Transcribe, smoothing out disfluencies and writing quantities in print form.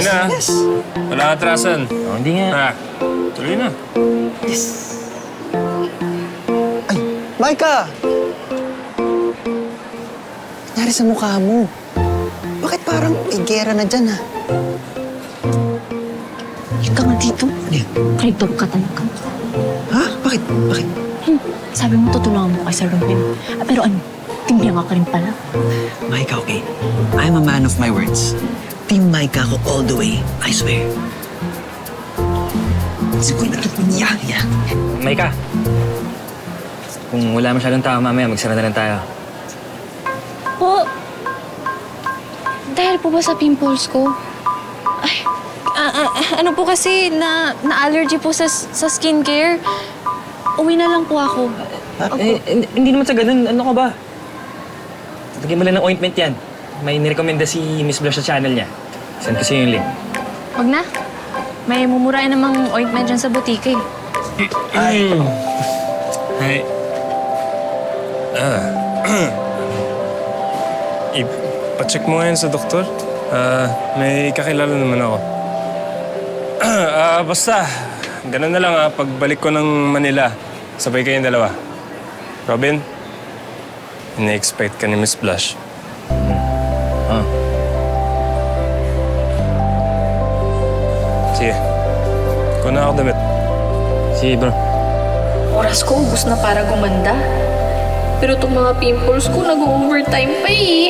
na. Yes. Walang atrasan. Oh, hindi nga. Tuloy na. Yes. Ay, Micah! Nangyari sa mukha mo. Bakit parang may gera na dyan, ha? Ika nga dito. Ano yan? Traitor ka talaga. Ha? Bakit? Bakit? Sabi mo tutulungan mo kay Sir Ruben. Pero ano, tingnan ka rin pala. Micah, okay. I'm a man of my words. Team Micah ako all the way. I swear. Siguro na. Yeah. Maika. Kung wala masyadong tao mamaya, magsara na lang tayo. Po, dahil po ba sa pimples ko? Ay, ano po kasi, na-allergy po sa skincare. Uwi na lang po ako. Hindi naman sa ganun. Ano ka ba? Lagyan mo lang ng ointment yan. May nirekomenda si Miss Blush sa channel niya. Send ko sa'yo yung link. Wag na. May mumurahin namang ointment dyan sa butika eh. Ay. Ipacheck mo ngayon sa doktor. May kakilala naman ako. Basta, ganun na lang pagbalik ko ng Manila, sabay kayong dalawa. Robin, ina-expect ka ni Miss Blush. Sige, kuha na ako damit. Sige, bro. Oras ko ubus na para gumanda. Pero itong mga pimples ko nag-overtime pa eh.